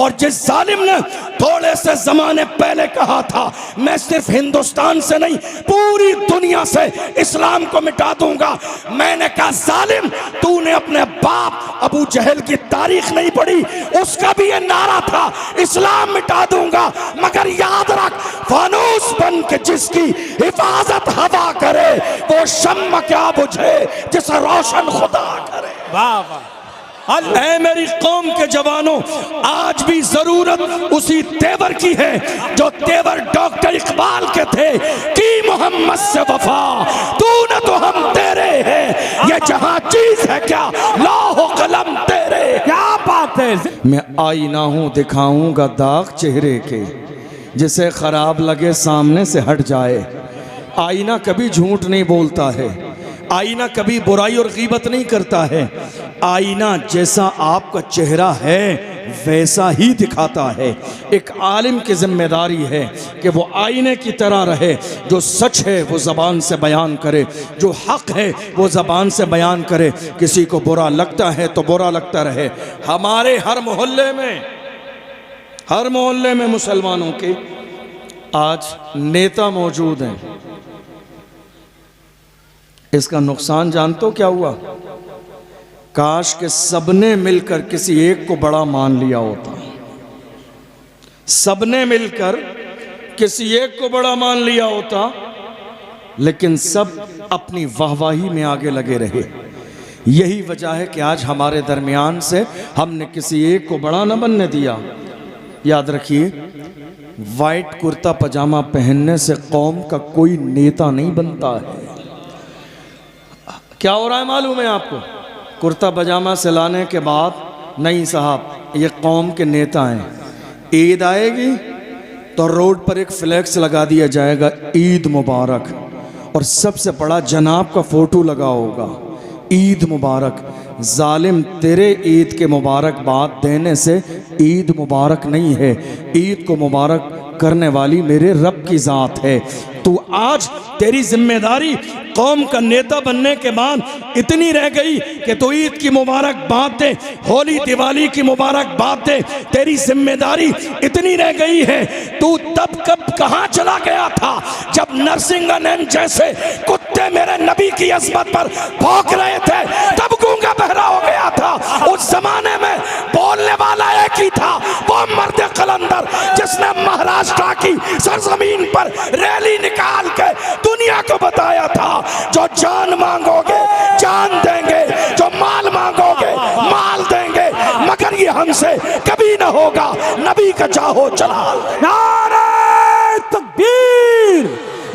और जिस जालिम ने थोड़े से जमाने पहले कहा था मैं सिर्फ हिंदुस्तान से नहीं पूरी दुनिया से इस्लाम को मिटा दूंगा, मैंने कहा जालिम तूने अपने बाप अबू जहल की तारीख नहीं पढ़ी, उसका भी ये नारा था इस्लाम मिटा दूंगा, मगर याद रख फानूस बन के जिसकी हिफाजत हवा करे वो शम्म क्या बुझे जिसे रोशन खुदा करे। वाह वाह। ऐ मेरी कौम के जवानों, आज भी जरूरत उसी तेवर की है जो तेवर डॉक्टर इकबाल के थे कि मोहम्मद से वफा तूने तो हम तेरे हैं, ये जहां चीज है क्या लौह कलम तेरे। क्या बात है। मैं आईना हूं दिखाऊंगा दाग चेहरे के, जिसे खराब लगे सामने से हट जाए। आईना कभी झूठ नहीं बोलता है, आईना कभी बुराई और गीबत नहीं करता है, आईना जैसा आपका चेहरा है वैसा ही दिखाता है। एक आलिम की जिम्मेदारी है कि वो आईने की तरह रहे, जो सच है वो ज़बान से बयान करे, जो हक है वो ज़बान से बयान करे। किसी को बुरा लगता है तो बुरा लगता रहे। हमारे हर मोहल्ले में मुसलमानों के आज नेता मौजूद हैं। इसका नुकसान जानते हो क्या हुआ? काश के सबने मिलकर किसी एक को बड़ा मान लिया होता, सबने मिलकर किसी एक को बड़ा मान लिया होता, लेकिन सब अपनी वाहवाही में आगे लगे रहे। यही वजह है कि आज हमारे दरमियान से हमने किसी एक को बड़ा न बनने दिया। याद रखिए, वाइट कुर्ता पजामा पहनने से कौम का कोई नेता नहीं बनता है। क्या हो रहा है मालूम है आपको? कुर्ता पजामा सिलाने के बाद नहीं साहब ये कौम के नेता हैं। ईद आएगी तो रोड पर एक फ्लैक्स लगा दिया जाएगा ईद मुबारक, और सबसे बड़ा जनाब का फोटो लगा होगा ईद मुबारक। जालिम तेरे ईद के मुबारकबाद देने से ईद मुबारक नहीं है, ईद को मुबारक करने वाली मेरे रब की ज़ात है। तो आज तेरी जिम्मेदारी कौम का नेता बनने के बाद इतनी रह गई कि तो ईद की मुबारकबाद दे, होली दिवाली की मुबारकबाद दे। तेरी जिम्मेदारी इतनी रह गई है, तू तब कब कहाँ चला गया था जब नरसिंहन जैसे कुत्ते मेरे नबी की अज़मत पर भौंक रहे थे, तब गूंगा बहरा हो गया था। उस जमाने में बोलने वाला एक ही था, वो मर्द कलंदर जिसने महाराष्ट्र की सरजमीन पर रैली निकाल के दुनिया को बताया था जो जान मांगोगे जान देंगे, जो माल मांगोगे माल देंगे, मगर ये हमसे कभी न होगा। नबी का चाहो जलाल। नारे तकबीर,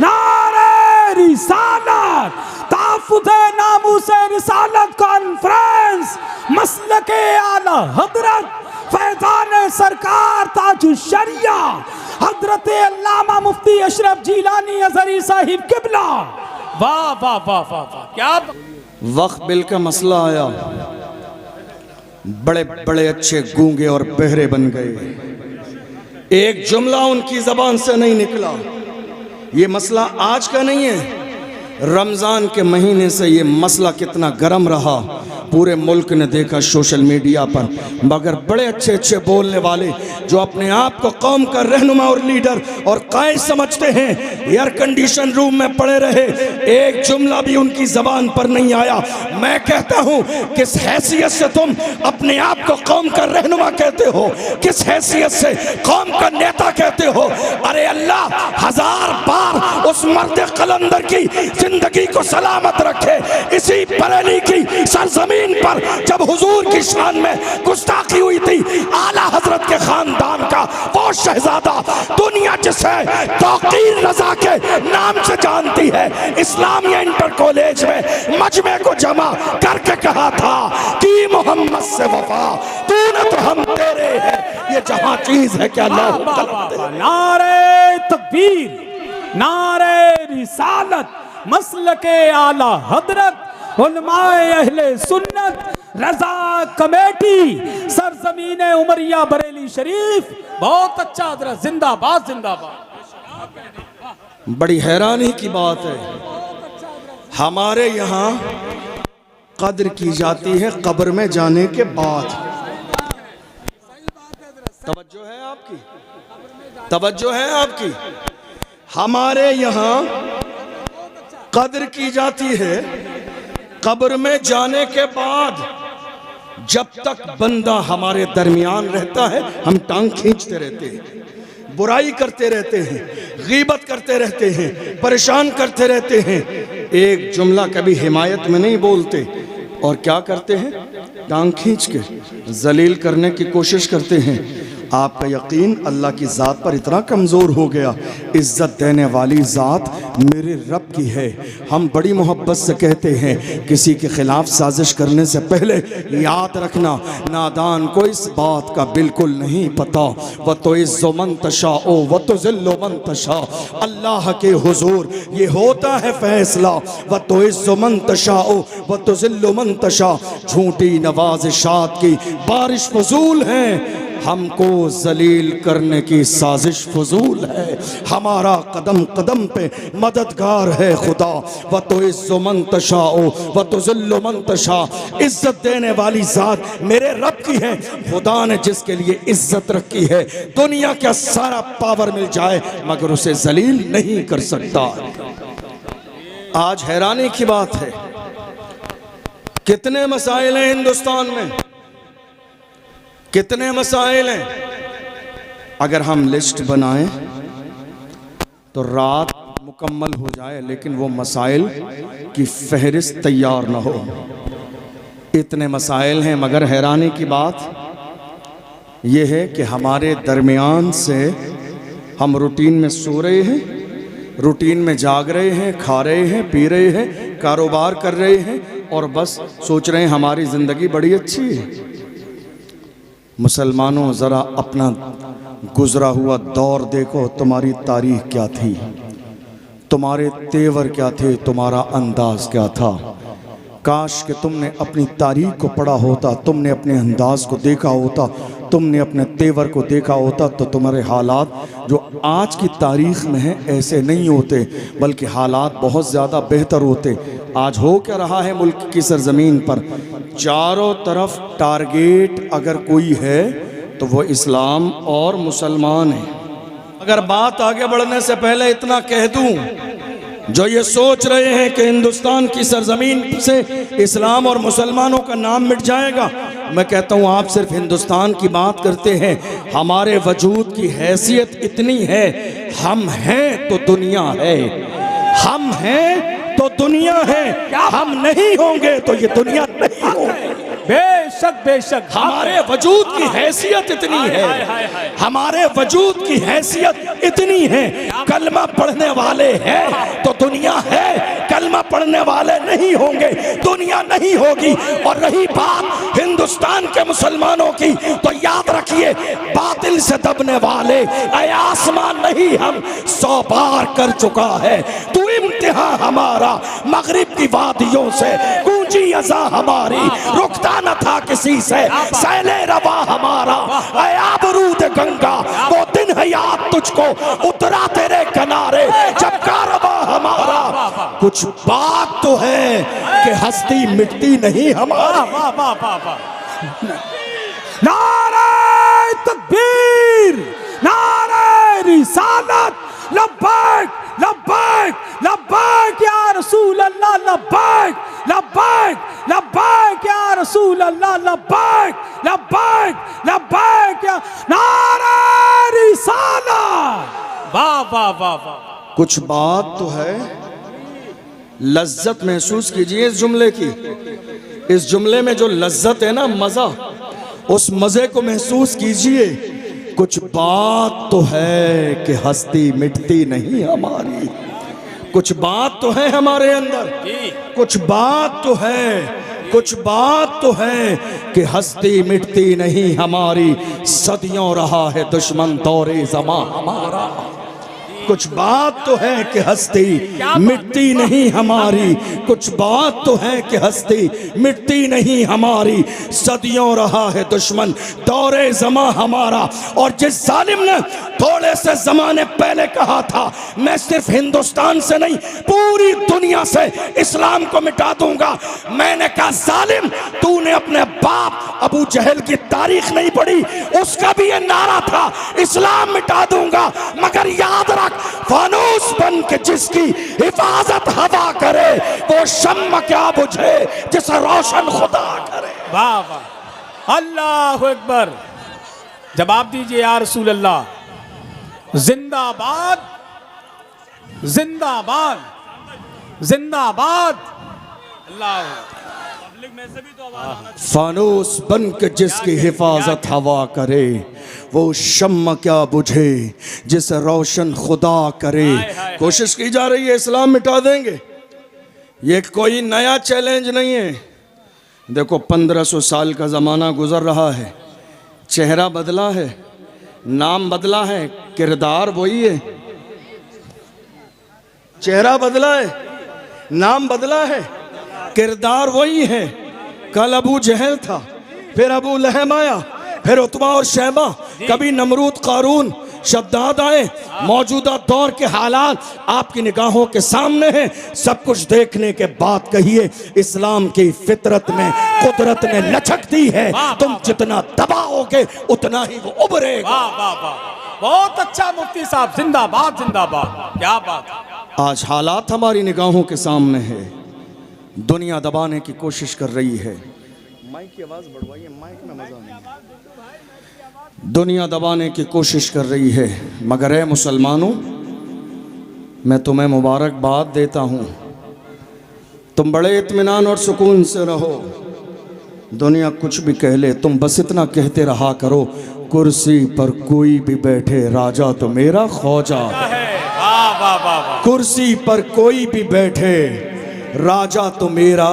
नारे रिसालत, ताफुज़े नामूसे रिसालत कॉन्फ्रेंस, मसलके आला हजरत फैज़ान सरकार ताजुश शरिया हजरत अल्लामा मुफ्ती अशरफ जीलानी अज़हरी साहिब किबला। वाह वाह वाह वाह वाह। क्या वक्त बिल का मसला आया, बड़े बड़े अच्छे गूंगे और बहरे बन गए। एक जुमला उनकी जबान से नहीं निकला। ये मसला आज का नहीं है, रमज़ान के महीने से ये मसला कितना गर्म रहा पूरे मुल्क ने देखा सोशल मीडिया पर। मगर बड़े अच्छे अच्छे बोलने वाले जो अपने आप को कौम का रहनुमा और लीडर और कायद समझते हैं, एयर कंडीशन रूम में पड़े रहे, एक जुमला भी उनकी जबान पर नहीं आया। मैं कहता हूँ किस हैसियत से तुम अपने आप को कौम का रहनुमा कहते हो, किस हैसियत से कौम का नेता कहते हो? अरे अल्लाह हजार बार उस मर्द कलंदर की जिंदगी को सलामत रखे। इसी बरेली की सरजमीन पर जब हुजूर की शान में गुस्ताखी हुई थी, आला हजरत के खानदान का वो शहजादा, दुनिया जिसे तौकीर रजा के नाम से जानती है, इस्लामिया इंटर कॉलेज में मजमे को जमा करके कहा था कि मोहम्मद से वफा तूने तो हम तेरे हैं, ये जहां चीज है क्या ला। नारे तकबीर, नारे रिसालत, मसलके आला हजरत, उलमाए अहले सुन्नत, रजा कमेटी, सरजमीन उमरिया बरेली शरीफ। बहुत अच्छा हजरत, जिंदाबाद जिंदाबाद। बड़ी हैरानी की बात है, हमारे यहाँ कद्र की जाती है कब्र में जाने के बाद। तवज्जो है आपकी, तवज्जो है आपकी। हमारे यहाँ कद्र की जाती है कब्र में जाने के बाद। जब तक बंदा हमारे दरमियान रहता है हम टांग खींचते रहते हैं, बुराई करते रहते हैं, गीबत करते रहते हैं, परेशान करते रहते हैं। एक जुमला कभी हिमायत में नहीं बोलते और क्या करते हैं, टांग खींच के जलील करने की कोशिश करते हैं। आपका यकीन अल्लाह की ज़ात पर इतना कमज़ोर हो गया। इज़्ज़त देने वाली ज़ात मेरे रब की है। हम बड़ी मोहब्बत से कहते हैं किसी के ख़िलाफ़ साजिश करने से पहले याद रखना, नादान को इस बात का बिल्कुल नहीं पता। व तो इज़्ज़ो मन तशा ओ व तो ज़िल्लो मन तशा, अल्लाह के हुजूर ये होता है फ़ैसला। व तो इज़्ज़ो मन तशा ओ व तो ज़िल्लो मन तशा, झूठी नवाज़िशात की बारिश फजूल है, हमको जलील करने की साजिश फजूल है। हमारा कदम कदम पे मददगार है खुदा। व तो इज़्ज़ो मन तशाओ व तो ज़िल्लो मन तशा, इज्जत देने वाली ज़ात मेरे रब की है। खुदा ने जिसके लिए इज्जत रखी है, दुनिया का सारा पावर मिल जाए मगर उसे जलील नहीं कर सकता। आज हैरानी की बात है, कितने मसाइल हैं हिंदुस्तान में, कितने मसाइल हैं। अगर हम लिस्ट बनाएं तो रात मुकम्मल हो जाए, लेकिन वो मसाइल की फहरिस्त तैयार ना हो। इतने मसाइल हैं, मगर हैरानी की बात यह है कि हमारे दरमियान से हम रूटीन में सो रहे हैं, रूटीन में जाग रहे हैं, खा रहे हैं, पी रहे हैं, कारोबार कर रहे हैं और बस सोच रहे हैं हमारी ज़िंदगी बड़ी अच्छी है। मुसलमानों ज़रा अपना गुजरा हुआ दौर देखो, तुम्हारी तारीख क्या थी, तुम्हारे तेवर क्या थे, तुम्हारा अंदाज़ क्या था। काश कि तुमने अपनी तारीख को पढ़ा होता, तुमने अपने अंदाज़ को देखा होता, तुमने अपने तेवर को देखा होता, तो तुम्हारे हालात जो आज की तारीख़ में हैं ऐसे नहीं होते, बल्कि हालात बहुत ज़्यादा बेहतर होते। आज हो क्या रहा है मुल्क की सरजमीन पर, चारों तरफ टारगेट अगर कोई है तो वो इस्लाम और मुसलमान है। अगर बात आगे बढ़ने से पहले इतना कह दूं, जो ये सोच रहे हैं कि हिंदुस्तान की सरजमीन से इस्लाम और मुसलमानों का नाम मिट जाएगा, मैं कहता हूँ आप सिर्फ हिंदुस्तान की बात करते हैं। हमारे वजूद की हैसियत इतनी है, हम हैं तो दुनिया है, हम हैं तो दुनिया है, हम नहीं होंगे तो ये दुनिया नहीं होगी। बेशक बेशक हमारे वजूद की हैसियत इतनी है, हमारे वजूद की हैसियत इतनी है। कलमा पढ़ने वाले हैं तो दुनिया है, कलमा पढ़ने वाले नहीं होंगे दुनिया नहीं होगी। और रही बात हिंदुस्तान के मुसलमानों की, तो याद रखिए बातिल से दबने वाले ऐ आसमान नहीं हम 100 बार कर चुका है। तू इम्तिहान हमारा मगरिब की वादियों से, गूंजी अज़ा हमारी रुकता न था किसी से, सैले रवा हमारा ऐ आबरूद गंगा, वो दिन है याद तुझको उतरा तेरे किनारे जब कारवा हमारा। कुछ बात तो है कि हस्ती मिटती नहीं हमारी। नारे तकबीर, नारे रिसालत, लब्बैक लब्बैक लब्बैक या रसूल अल्लाह, लब्बैक लब्बैक लब्बैक या रसूल अल्लाह, लब्बैक लब्बैक लब्बैक या नारे रिसालत। वाह वाह वाह वाह। कुछ बात तो है, लज्जत महसूस कीजिए इस जुमले की। इस जुमले में जो लज्जत है ना, मजा, उस मजे को महसूस कीजिए। कुछ बात तो है कि हस्ती मिटती नहीं हमारी, कुछ बात तो है हमारे अंदर, कुछ बात तो है, कुछ बात तो है कि हस्ती मिटती नहीं हमारी। सदियों रहा है दुश्मन दौरे ज़मा हमारा। कुछ बात तो है कि हस्ती मिटती नहीं हमारी, कुछ बात तो है कि हस्ती मिटती नहीं हमारी। सदियों रहा है दुश्मन दौरे ज़मा हमारा। और जिस जालिम ने थोड़े से जमाने पहले कहा था मैं सिर्फ हिंदुस्तान से नहीं पूरी दुनिया से इस्लाम को मिटा दूंगा। मैंने कहा जालिम, तूने अपने बाप अबू जहल की तारीख नहीं पढ़ी, उसका भी ये नारा था इस्लाम मिटा दूंगा। मगर याद रख, फानूस बन के जिसकी हिफाजत हवा करे वो शम्म क्या बुझे जिसे रोशन खुदा करे। वाह वाह, अल्लाह अकबर। जवाब दीजिए या रसूल अल्लाह। जिंदाबाद जिंदाबाद जिंदाबाद। अल्लाह। पब्लिक में से भी तो आवाज आना चाहिए। फानूस बन के जिसकी हिफाजत हवा करे वो शम्म क्या बुझे जिसे रोशन खुदा करे। कोशिश की जा रही है इस्लाम मिटा देंगे, ये कोई नया चैलेंज नहीं है। देखो 1500 साल का ज़माना गुजर रहा है, चेहरा बदला है, नाम बदला है, किरदार वही है। चेहरा बदला है, नाम बदला है, किरदार वही है। कल अबू जहल था, फिर अबू लहब आया, फिर उतबा और शैबा, कभी नमरूद कारून शद्दाद आए। मौजूदा दौर के हालात आपकी निगाहों के सामने हैं। सब कुछ देखने के बाद कहिए इस्लाम की फितरत में कुदरत ने लचक दी है, तुम जितना दबाओगे उतना ही वो उभरेगा। वाह वाह वाह, बहुत अच्छा मुफ्ती साहब, जिंदाबाद जिंदाबाद, क्या बात है। आज हालात हमारी निगाहों के सामने है, दुनिया दबाने की कोशिश कर रही है। माइक की आवाज बढ़वाइए, माइक में मजा नहीं। दुनिया दबाने की कोशिश कर रही है, मगर ए मुसलमानों, मैं तुम्हें मुबारकबाद देता हूँ। तुम बड़े इत्मीनान और सुकून से रहो। दुनिया कुछ भी कह ले, तुम बस इतना कहते रहा करो, कुर्सी पर कोई भी बैठे राजा तो मेरा ख्वाजा है। वाह वाह वाह वाह। कुर्सी पर कोई भी बैठे राजा तो मेरा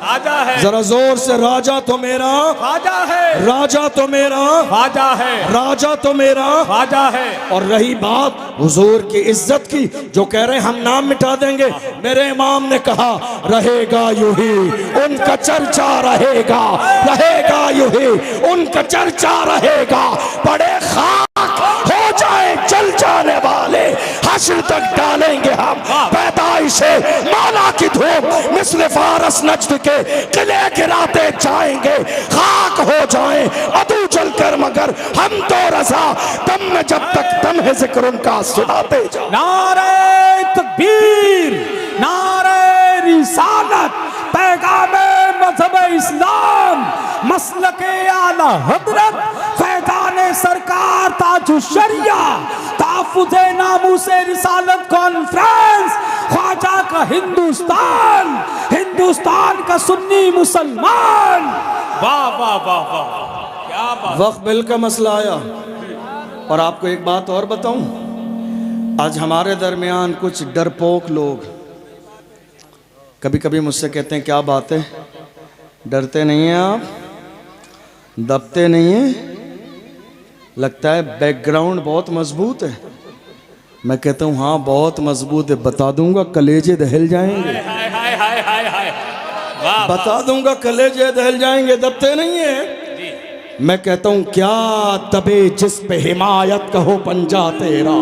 ख्वाजा है। जरा जोर से, राजा तो मेरा, ख्वाजा है, राजा तो मेरा, ख्वाजा है, राजा तो मेरा, ख्वाजा है। और रही बात हुजूर की इज्जत की, जो कह रहे हैं हम नाम मिटा देंगे, मेरे इमाम ने कहा रहेगा यूं ही उनका चर्चा रहेगा, रहेगा यूं ही उनका चर्चा रहेगा। बड़े खाक हो जाए जल जाने वाले, हश्र तक डालेंगे हम पैदाइशे मौला की धूप, मिस्ल फारस नज्द के किले गिराते जाएंगे। खाक हो जाए अदू जलकर मगर हम तो रजा, दम में जब तक दम है जिक्र उनका सुनाते जाओ। नारे तकबीर, नारे रिसालत, पैगामे मजहब इस्लाम, मसलके आला हजरत, फैजाने सरकार ताजु शरिया, ताफुज़े नामूसे रिसालत कॉन्फ्रेंस, ख्वाजा का हिंदुस्तान, हिंदुस्तान का सुन्नी मुसलमान। वाह वाह वाह वाह, क्या बात। वक्फ बिल का मसला आया, और आपको एक बात और बताऊं, आज हमारे दरमियान कुछ डरपोक लोग कभी कभी मुझसे कहते हैं क्या बात है, डरते नहीं हैं आप, दबते नहीं हैं, लगता है बैकग्राउंड बहुत मजबूत है। मैं कहता हूँ हाँ बहुत मजबूत है, बता दूंगा कलेजे दहल जाएंगे, हाय हाय हाय हाय हाय, वाह। बता दूंगा कलेजे दहल जाएंगे, दबते नहीं है। मैं कहता हूँ क्या दबे जिस पे हिमायत कहो पंजा तेरा,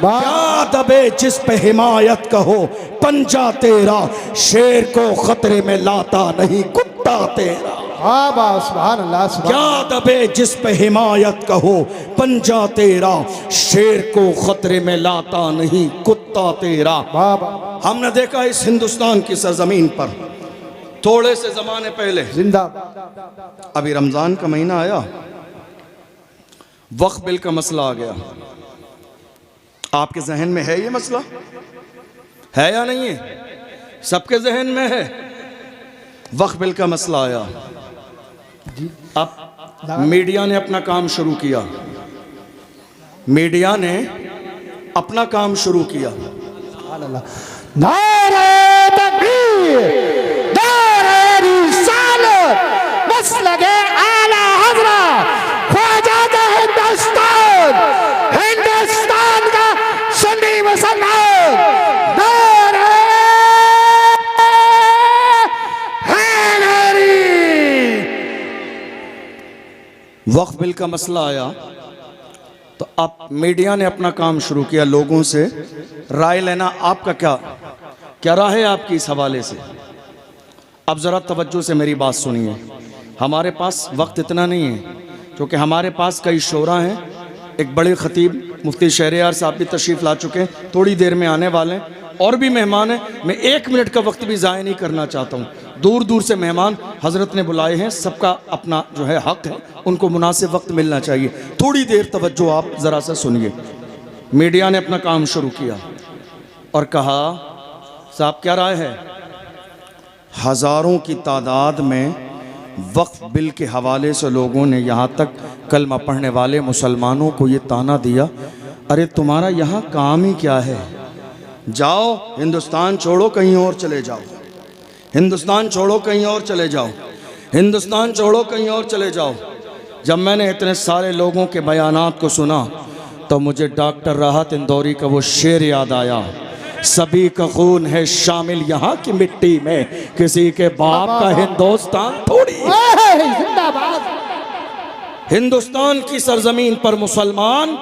क्या दबे जिस पे हिमायत कहो पंजा तेरा, शेर को खतरे में लाता नहीं कुत्ता तेरा। क्या दबे जिस पे हिमायत कहो पंजा तेरा, शेर को खतरे में लाता नहीं कुत्ता तेरा। हमने देखा इस हिंदुस्तान की सरजमीन पर थोड़े से जमाने पहले, अभी रमजान का महीना आया, वक्फ बिल का मसला आ गया। आपके जहन में है ये मसला, है या नहीं है? सबके जहन में है। वक्फ बिल का मसला आया, अब मीडिया ने अपना काम शुरू किया, मीडिया ने अपना काम शुरू किया। नारे तकबीर, नारे रिसालत, मसलके आला हज़रत, ख्वाजा का हिंदुस्तान, हिंदुस्तान का सुन्नी मुसलमान, नारे हैदरी। वक्फ बिल का मसला आया, तो अब मीडिया ने अपना काम शुरू किया, लोगों से राय लेना। आपका क्या राय है आपकी इस हवाले से? अब ज़रा तवज्जो से मेरी बात सुनिए। हमारे पास वक्त इतना नहीं है, क्योंकि हमारे पास कई शोरा हैं। एक बड़े ख़तीब मुफ्ती शहरयार साहब भी तशरीफ़ ला चुके हैं, थोड़ी देर में आने वाले हैं, और भी मेहमान हैं। मैं 1 मिनट का वक्त भी ज़ाया नहीं करना चाहता हूँ। दूर दूर से मेहमान हज़रत ने बुलाए हैं, सबका अपना जो है हक़ है, उनको मुनासिब वक्त मिलना चाहिए। थोड़ी देर तवज्जो आप ज़रा सा सुनिए। मीडिया ने अपना काम शुरू किया और कहा, साहब क्या राय है? हज़ारों की तादाद में वक्फ बिल के हवाले से लोगों ने यहाँ तक कलमा पढ़ने वाले मुसलमानों को ये ताना दिया, अरे तुम्हारा यहाँ काम ही क्या है? जाओ हिंदुस्तान छोड़ो, कहीं और चले जाओ। हिंदुस्तान छोड़ो, कहीं और चले जाओ। हिंदुस्तान छोड़ो, कहीं और चले जाओ। जब मैंने इतने सारे लोगों के बयानात को सुना तो मुझे डॉक्टर राहत इंदौरी का वो शेर याद आया, सभी का खून है शामिल यहाँ की मिट्टी में, किसी के बाप का हिंदुस्तान थोड़ी। जिंदाबाद। हिंदुस्तान की सरजमीन पर मुसलमान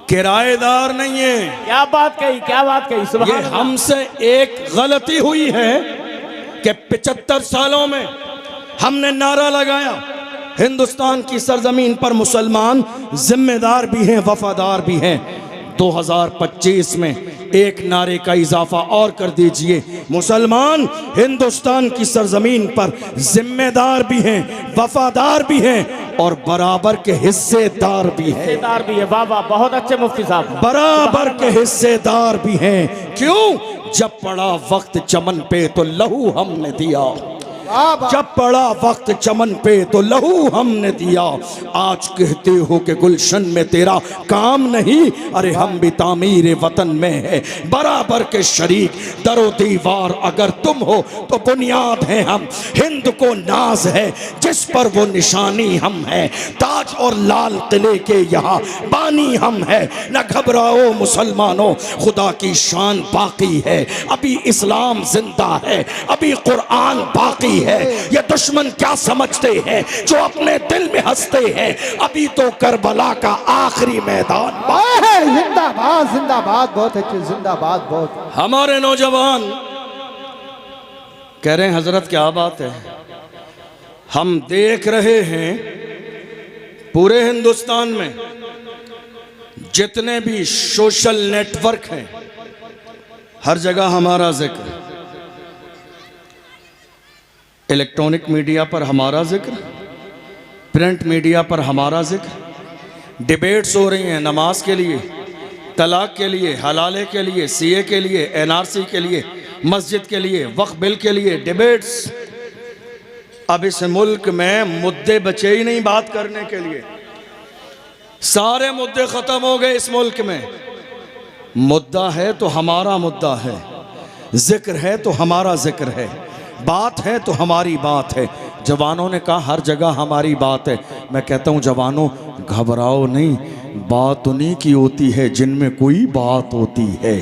किराएदार नहीं है। क्या बात कही, क्या बात कही, सुभान ये अल्लाह। हमसे एक गलती हुई है कि 75 सालों में हमने नारा लगाया, हिंदुस्तान की सरजमीन पर मुसलमान जिम्मेदार भी हैं, वफादार भी हैं। 2025 में एक नारे का इजाफा और कर दीजिए, मुसलमान हिंदुस्तान की सरजमीन पर जिम्मेदार भी हैं, वफादार भी हैं और बराबर के हिस्सेदार भी हैं। हिस्सेदार भी है। वाह वाह, बहुत अच्छे मुफ्ती साहब। बराबर के हिस्सेदार भी हैं। क्यों? जब पड़ा वक्त चमन पे तो लहू हमने दिया, जब पड़ा वक्त चमन पे तो लहू हमने दिया। आज कहते हो कि गुलशन में तेरा काम नहीं, अरे हम भी तामीर वतन में है बराबर के शरीक। दरो दीवार अगर तुम हो तो बुनियाद है हम, हिंद को नाज है जिस पर वो निशानी हम है, ताज और लाल किले के यहाँ बानी हम है। न घबराओ मुसलमानों, खुदा की शान बाकी है, अभी इस्लाम जिंदा है, अभी कुरान बाकी है। ये दुश्मन क्या समझते हैं जो अपने दिल में हंसते हैं, अभी तो करबला का आखिरी मैदान। जिंदाबाद जिंदाबाद, बहुत अच्छे, जिंदाबाद। बहुत हमारे नौजवान कह रहे हैं, हजरत क्या बात है, हम देख रहे हैं पूरे हिंदुस्तान में जितने भी सोशल नेटवर्क हैं हर जगह हमारा जिक्र, इलेक्ट्रॉनिक मीडिया पर हमारा जिक्र, प्रिंट मीडिया पर हमारा जिक्र, डिबेट्स हो रही हैं नमाज के लिए, तलाक के लिए, हलाले के लिए, सीए के लिए, एनआरसी के लिए, मस्जिद के लिए, वक्फ बिल के लिए डिबेट्स। अब इस मुल्क में मुद्दे बचे ही नहीं बात करने के लिए, सारे मुद्दे खत्म हो गए इस मुल्क में। मुद्दा है तो हमारा मुद्दा है, जिक्र है तो हमारा जिक्र है, बात है तो हमारी बात है। जवानों ने कहा हर जगह हमारी बात है। मैं कहता हूँ जवानों घबराओ नहीं, बात उन्हीं की होती है जिनमें कोई बात होती है।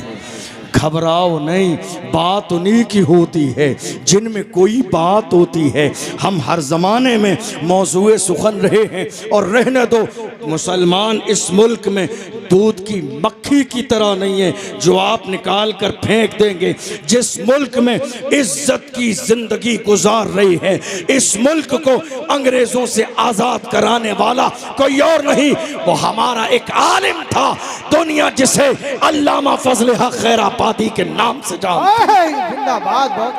घबराओ नहीं, बात उन्हीं की होती है जिनमें कोई बात होती है। हम हर ज़माने में मौजूए सुखन रहे हैं और रहने दो। मुसलमान इस मुल्क में दूध की मक्खी की तरह नहीं है जो आप निकाल कर फेंक देंगे। जिस मुल्क में इज्जत की जिंदगी गुजार रही है, इस मुल्क को अंग्रेजों से आज़ाद कराने वाला कोई और नहीं, वो हमारा एक आलिम था दुनिया जिसे अल्लामा फजल हक खैराबादी के नाम से जानती है। जिंदाबाद। बहुत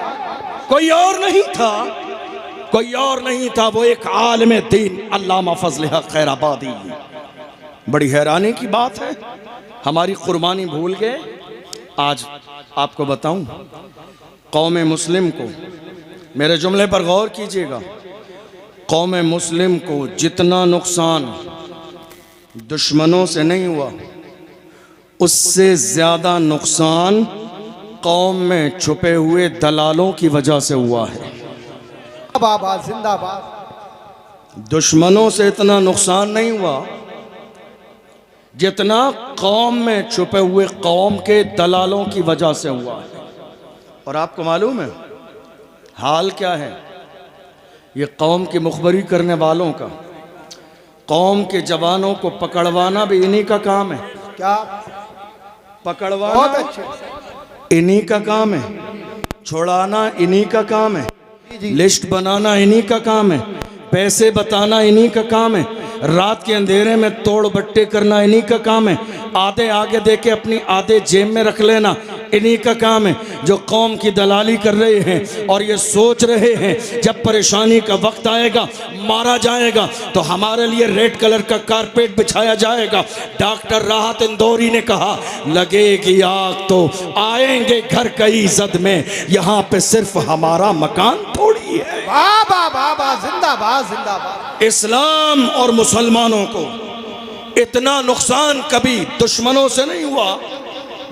कोई और नहीं था, कोई और नहीं था, वो एक आलिम दीन अल्लामा फजल हक खैराबादी। बड़ी हैरानी की बात है, हमारी कुर्बानी भूल गए। आज आपको बताऊं, कौम मुस्लिम को, मेरे जुमले पर गौर कीजिएगा, कौम मुस्लिम को जितना नुकसान दुश्मनों से नहीं हुआ, उससे ज़्यादा नुकसान कौम में छुपे हुए दलालों की वजह से हुआ है। जिंदाबाद। दुश्मनों से इतना नुकसान नहीं हुआ जितना कौम में छुपे हुए कौम के दलालों की वजह से हुआ है। और आपको मालूम है हाल क्या है? ये कौम की मुखबरी करने वालों का, कौम के जवानों को पकड़वाना भी इन्हीं का काम है, क्या पकड़वाना बहुत अच्छे। इन्हीं का काम है, छुड़ाना इन्हीं का काम है, लिस्ट बनाना इन्हीं का काम है, पैसे बताना इन्हीं का काम है, रात के अंधेरे में तोड़ बट्टे करना इन्हीं का काम है, आधे आगे देके अपनी आधे जेब में रख लेना इन्हीं का काम है, जो कौम की दलाली कर रहे हैं और ये सोच रहे हैं जब परेशानी का वक्त आएगा, मारा जाएगा तो हमारे लिए रेड कलर का कारपेट बिछाया जाएगा। डॉक्टर राहत इंदौरी ने कहा, लगेगी आग तो आएंगे घर कई जद में, यहाँ पे सिर्फ हमारा मकान थोड़ी है। वाह वाह वाह वाह, जिंदाबाद जिंदाबाद। इस्लाम और मुसलमानों को इतना नुकसान कभी दुश्मनों से नहीं हुआ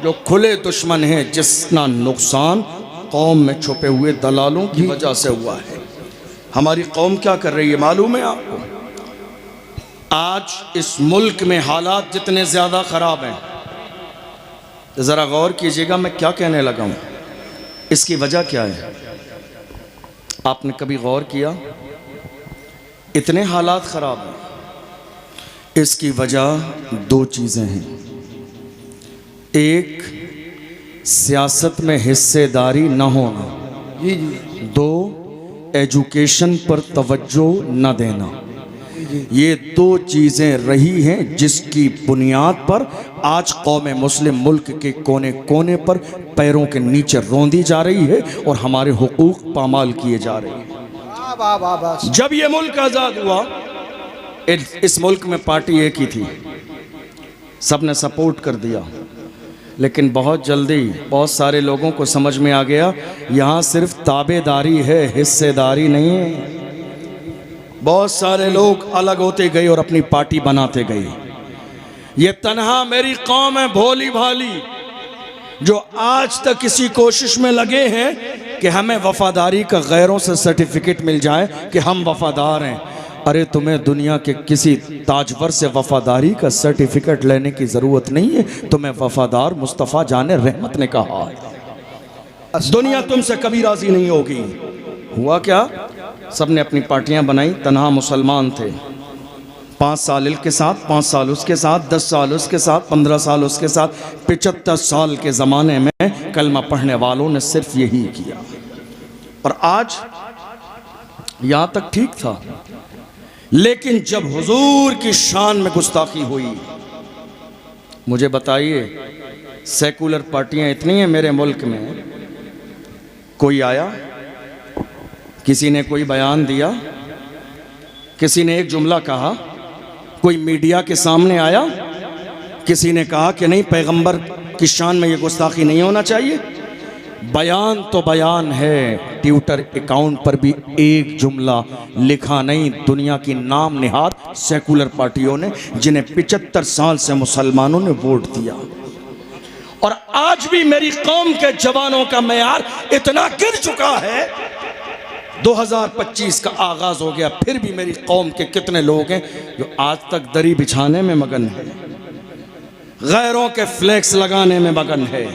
जो खुले दुश्मन हैं, जितना नुकसान कौम में छुपे हुए दलालों की वजह से हुआ है। हमारी कौम क्या कर रही है मालूम है आपको? आज इस मुल्क में हालात जितने ज़्यादा ख़राब हैं, ज़रा गौर कीजिएगा मैं क्या कहने लगा हूँ, इसकी वजह क्या है? आपने कभी गौर किया? इतने हालात ख़राब हैं, इसकी वजह दो चीज़ें हैं। एक, सियासत में हिस्सेदारी न होना, जी जी। दो, एजुकेशन पर तवज्जो न देना। ये दो चीज़ें रही हैं जिसकी बुनियाद पर आज कौम मुस्लिम मुल्क के कोने कोने पर पैरों के नीचे रौंदी जा रही है और हमारे हुकूक पामाल किए जा रहे हैं। वाह वाह वाह वाह। जब ये मुल्क आज़ाद हुआ, इस मुल्क में पार्टी एक ही थी, सबने सपोर्ट कर दिया, लेकिन बहुत जल्दी बहुत सारे लोगों को समझ में आ गया यहाँ सिर्फ ताबेदारी है, हिस्सेदारी नहीं है। बहुत सारे लोग अलग होते गए और अपनी पार्टी बनाते गए। ये तन्हा मेरी कौम है भोली भाली, जो आज तक किसी कोशिश में लगे हैं कि हमें वफादारी का गैरों से सर्टिफिकेट मिल जाए कि हम वफादार हैं। अरे तुम्हें दुनिया के किसी ताजवर से वफादारी का सर्टिफिकेट लेने की ज़रूरत नहीं है, तुम्हें वफादार मुस्तफ़ा जाने रहमत ने कहा है। दुनिया तुमसे कभी राज़ी नहीं होगी। हुआ क्या? सबने अपनी पार्टियां बनाई, तन्हा मुसलमान थे। 5 साल इनके साथ, 5 साल उसके साथ, 10 साल उसके साथ, 15 साल उसके साथ, 75 साल के ज़माने में कलमा पढ़ने वालों ने सिर्फ यही किया। और आज यहाँ तक ठीक था, लेकिन जब हुजूर की शान में गुस्ताखी हुई, मुझे बताइए, सेकुलर पार्टियां इतनी हैं मेरे मुल्क में, कोई आया, किसी ने कोई बयान दिया, किसी ने एक जुमला कहा, कोई मीडिया के सामने आया, किसी ने कहा कि नहीं पैगंबर की शान में ये गुस्ताखी नहीं होना चाहिए? बयान तो बयान है, ट्विटर अकाउंट पर भी एक जुमला लिखा नहीं। दुनिया की नाम निहाद सेकुलर पार्टियों ने, जिन्हें 75 साल से मुसलमानों ने वोट दिया, और आज भी मेरी कौम के जवानों का मेयार इतना गिर चुका है। 2025 का आगाज हो गया, फिर भी मेरी कौम के कितने लोग हैं जो आज तक दरी बिछाने में मगन है, गैरों के फ्लैक्स लगाने में मगन है,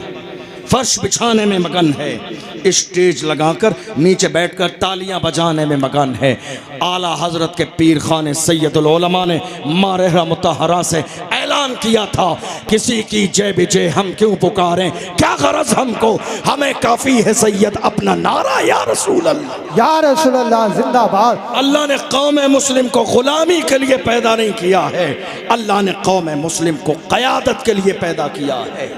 फर्श बिछाने में मगन है, स्टेज लगाकर नीचे बैठकर तालियां बजाने में मगन है। आला हजरत के पीर खाने सैयदुल उलमा ने मारह मुतहरा से ऐलान किया था, किसी की जय विजय हम क्यों पुकारें, क्या गरज हमको, हमें काफी है सैयद अपना नारा या रसूल अल्लाह। या रसूल अल्लाह जिंदाबाद। अल्लाह ने कौम मुस्लिम को गुलामी के लिए पैदा नहीं किया है, अल्लाह ने कौम मुस्लिम को क़यादत के लिए पैदा किया है।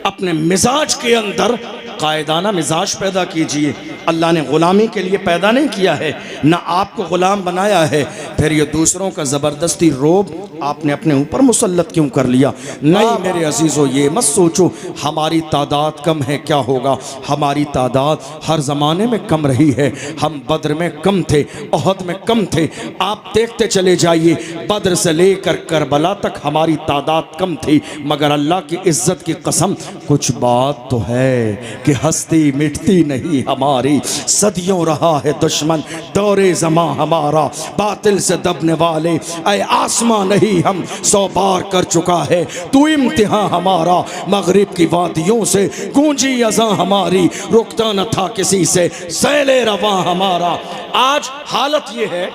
अपने मिजाज के अंदर कायदाना मिजाज पैदा कीजिए। अल्लाह ने ग़ुलामी के लिए पैदा नहीं किया है, ना आपको ग़ुलाम बनाया है। फिर ये दूसरों का ज़बरदस्ती रोब आपने अपने ऊपर मुसल्लत क्यों कर लिया? नहीं मेरे अजीज़ों, ये मत सोचो हमारी तादाद कम है, क्या होगा, हमारी तादाद हर ज़माने में कम रही है। हम बद्र में कम थे, ओहद में कम थे, आप देखते चले जाइए, बद्र से लेकर करबला तक हमारी तादाद कम थी, मगर अल्लाह की इज़्ज़त की कसम कुछ बात तो है कि हस्ती मिटती नहीं हमारी, सदियों रहा है दुश्मन दौरे ज़मा हमारा, बातिल से दबने वाले ऐ आसमां नहीं हम 100 बार कर चुका है तू इम्तिहान हमारा। मगरिब की वादियों से गूंजी अज़ां हमारी, रुकता न था किसी से सैले रवां हमारा। आज हालत ये है,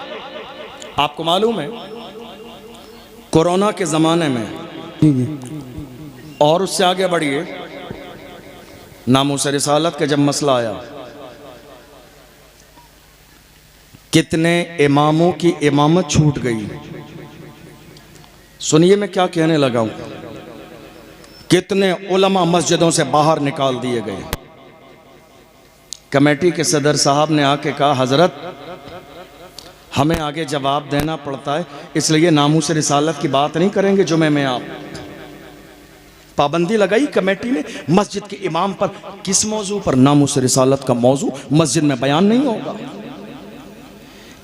आपको मालूम है कोरोना के ज़माने में और उससे आगे बढ़िए, नामूस रिसालत का जब मसला आया, कितने इमामों की इमामत छूट गई। सुनिए मैं क्या कहने लगा हूं। कितने उलमा मस्जिदों से बाहर निकाल दिए गए। कमेटी के सदर साहब ने आके कहा, हजरत हमें आगे जवाब देना पड़ता है, इसलिए नामूस रिसालत की बात नहीं करेंगे जुमे में। आप पाबंदी लगाई कमेटी ने मस्जिद के इमाम पर। किस मौजू पर? नामूस रिसालत का मौजू मस्जिद में बयान नहीं होगा।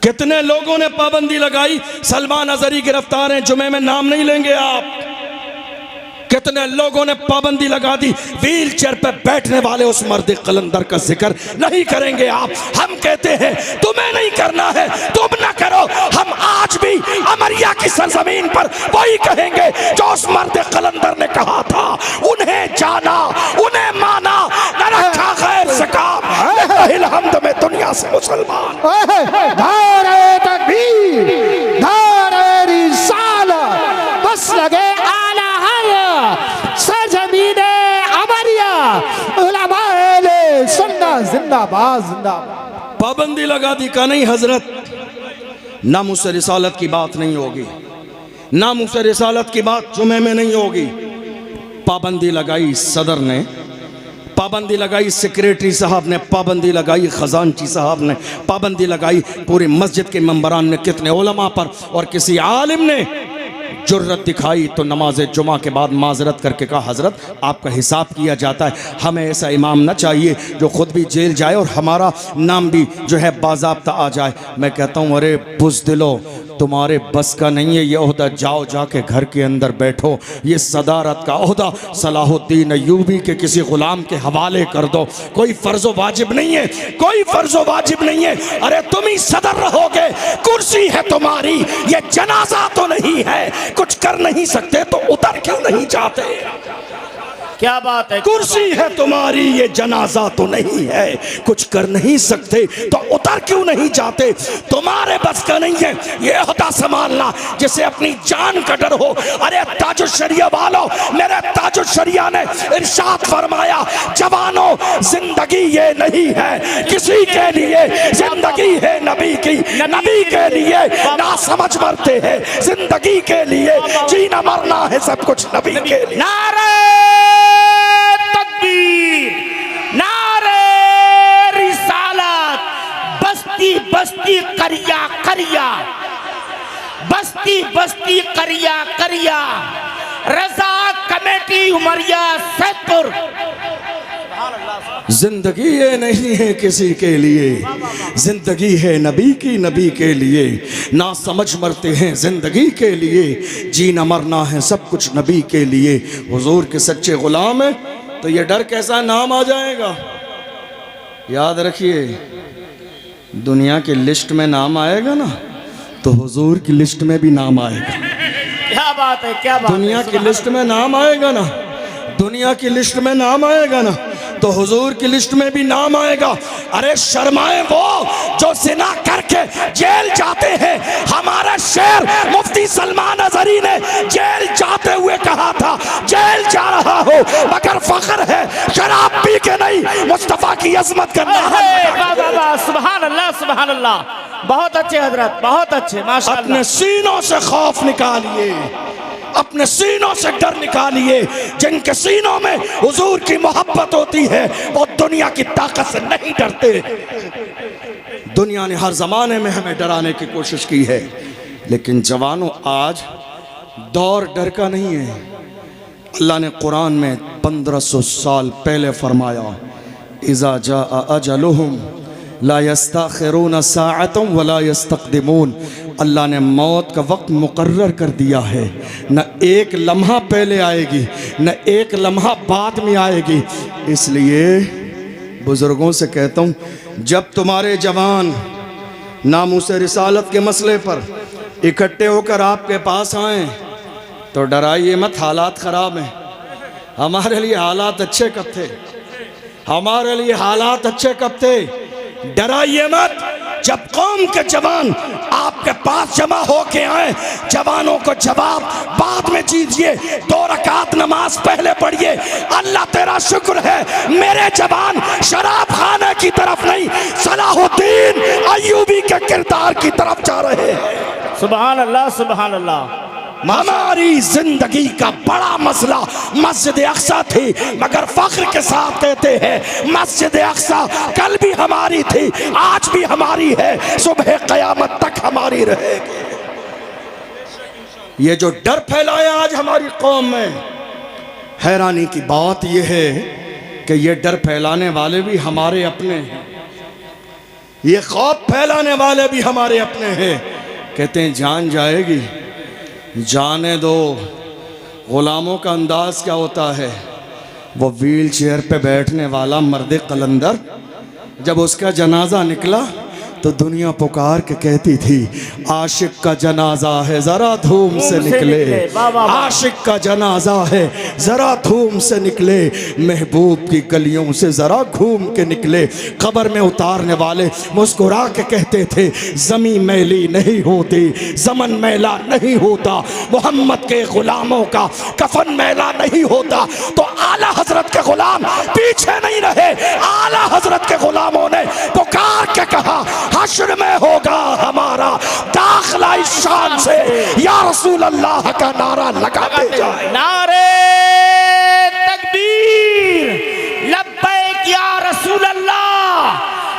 कितने लोगों ने पाबंदी लगाई, सलमान अजहरी गिरफ्तार हैं, जुमे में नाम नहीं लेंगे आप। कितने लोगों ने पाबंदी लगा दी, व्हील चेयर पर बैठने वाले उस मर्द कलंदर का जिक्र नहीं करेंगे आप। हम कहते हैं तुम्हें नहीं करना है, तुम ना करो। हम आज भी अमरिया की सरजमीन पर वही कहेंगे जो उस मर्द कलंदर ने कहा था। उन्हें जाना, उन्हें माना, न रखा गैर से काम। हमद में दुनिया से मुसलमान। नारे तकबीर, नारे रिसालत, बस लगे आला हया, सरजमीने अमरिया, उलमाए सुन्नत जिंदाबाद जिंदाबाद। पाबंदी लगा दी का नहीं हजरत, नामूस रिसालत की बात नहीं होगी, नामूस रिसालत की बात जुमे में नहीं होगी। पाबंदी लगाई सदर ने, पाबंदी लगाई सेक्रेटरी साहब ने, पाबंदी लगाई खजानची साहब ने, पाबंदी लगाई पूरी मस्जिद के मेंबरान ने, कितने उलमा पर। और किसी आलिम ने जुर्रत दिखाई तो नमाज जुमा के बाद माजरत करके कहा, हजरत आपका हिसाब किया जाता है, हमें ऐसा इमाम ना चाहिए जो खुद भी जेल जाए और हमारा नाम भी जो है बाज़ाब्ता आ जाए। मैं कहता हूँ अरे बुज़दिलो, तुम्हारे बस का नहीं है ये ओहदा, जाओ जाके घर के अंदर बैठो। ये सदारत का ओहदा सलाहुद्दीन अय्यूबी के किसी गुलाम के हवाले कर दो। कोई फर्जो वाजिब नहीं है, कोई फर्जो वाजिब नहीं है। अरे तुम ही सदर रहोगे, कुर्सी है तुम्हारी, ये जनाजा तो नहीं है। कुछ कर नहीं सकते तो उतर क्यों नहीं जाते? क्या बात है। कुर्सी है तुम्हारी, ये जनाजा तो नहीं है। कुछ कर नहीं सकते तो उतर क्यों नहीं जाते? तुम्हारे बस का नहीं है ये होता संभालना जिसे अपनी जान का डर हो। अरे ताजुल शरिया वालों, मेरे ताजुल शरिया ने इरशाद फरमाया, जवानों जिंदगी ये नहीं है किसी के लिए, जिंदगी है नबी की, नबी के लिए। ना समझ मरते हैं जिंदगी के लिए, जीना मरना है सब कुछ नबी के लिए। नारे तकबीर, नारे रिसालत, बस्ती बस्ती करिया करिया, बस्ती बस्ती करिया करिया, रजा कमेटी उमरिया सैदपुर। जिंदगी ये नहीं है किसी के लिए, जिंदगी है नबी की, नबी के लिए। ना समझ मरते हैं जिंदगी के लिए, जीना मरना है सब कुछ नबी के लिए। हुजूर के सच्चे गुलाम है तो ये डर कैसा नाम आ जाएगा। याद रखिए, दुनिया की लिस्ट में नाम आएगा ना तो हुजूर की लिस्ट में भी नाम आएगा। क्या बात है, क्या बात। दुनिया की लिस्ट में नाम आएगा ना, दुनिया की लिस्ट में नाम आएगा ना तो हुजूर की लिस्ट में भी नाम आएगा। अरे शर्माए वो जो जिना करके जेल जाते हैं। हमारा शेर मुफ्ती सलमान अजहरी ने जेल जाते हुए कहा था, जेल जा रहा हो मगर फख्र है शराब पी के नहीं, मुस्तफा की अजमत करना है। सुभान अल्लाह, सुभान अल्लाह। बहुत अच्छे हजरत, बहुत अच्छे, माशाअल्लाह। अपने सीनों से खौफ निकालिए, अपने सीनों से डर निकालिए। जिनके सीनों में हुजूर की मोहब्बत होती है वो दुनिया की ताकत से नहीं डरते। दुनिया ने हर जमाने में हमें डराने की कोशिश की है, लेकिन जवानों आज दौर डर का नहीं है। अल्लाह ने कुरान में 1500 साल पहले फरमाया, इज़ा जाअ अजलुहुम ला यस्तखिरून साअतन वला यस्तक़दिमून। अल्लाह ने मौत का वक्त मुकर्रर कर दिया है, न एक लम्हा पहले आएगी न एक लम्हा बाद में आएगी। इसलिए बुज़ुर्गों से कहता हूँ, जब तुम्हारे जवान नामूस रिसालत के मसले पर इकट्ठे होकर आपके पास आएँ तो डराइए मत, हालात ख़राब हैं। हमारे लिए हालात अच्छे कब थे, हमारे लिए हालात अच्छे कब थे। डराइए मत, जब कौम के जवान आपके पास जमा होके आए। जवानों को जवाब बाद में दीजिए, 2 रकात नमाज पहले पढ़िए। अल्लाह तेरा शुक्र है मेरे जवान शराब खाने की तरफ नहीं, सलाहुद्दीन अय्यूबी के किरदार की तरफ जा रहे हैं। सुभान अल्लाह, सुभान अल्लाह। हमारी जिंदगी का बड़ा मसला मस्जिद अक्सा थी, मगर फख्र के साथ कहते हैं मस्जिद अक्सा कल भी हमारी थी, आज भी हमारी है, सुबह क़यामत तक हमारी रहेगी। ये जो डर फैलाया आज हमारी कौम में, हैरानी की बात यह है कि ये डर फैलाने वाले भी हमारे अपने हैं, ये खौफ फैलाने वाले भी हमारे अपने हैं। कहते हैं जान जाएगी, जाने दो। गुलामों का अंदाज क्या होता है, वो व्हील चेयर पे बैठने वाला मर्द कलंदर, जब उसका जनाजा निकला तो दुनिया पुकार के कहती थी आशिक का जनाजा है जरा धूम से निकले, आशिक का जनाजा है जरा धूम से निकले, महबूब की गलियों से जरा घूम के निकले। कब्र में उतारने वाले मुस्कुरा के कहते थे जमी मैली नहीं होती, ज़मन मैला नहीं होता, मोहम्मद के गुलामों का कफन मैला नहीं होता। तो आला हजरत के गुलाम पीछे नहीं रहे, आला हजरत के गुलामों ने पुकार के कहा हश्र में होगा हमारा दाखिला इस शान से, या रसूल अल्लाह का नारा लगाते जाए। नारे तकबीर, लब्बैक या रसूल अल्लाह,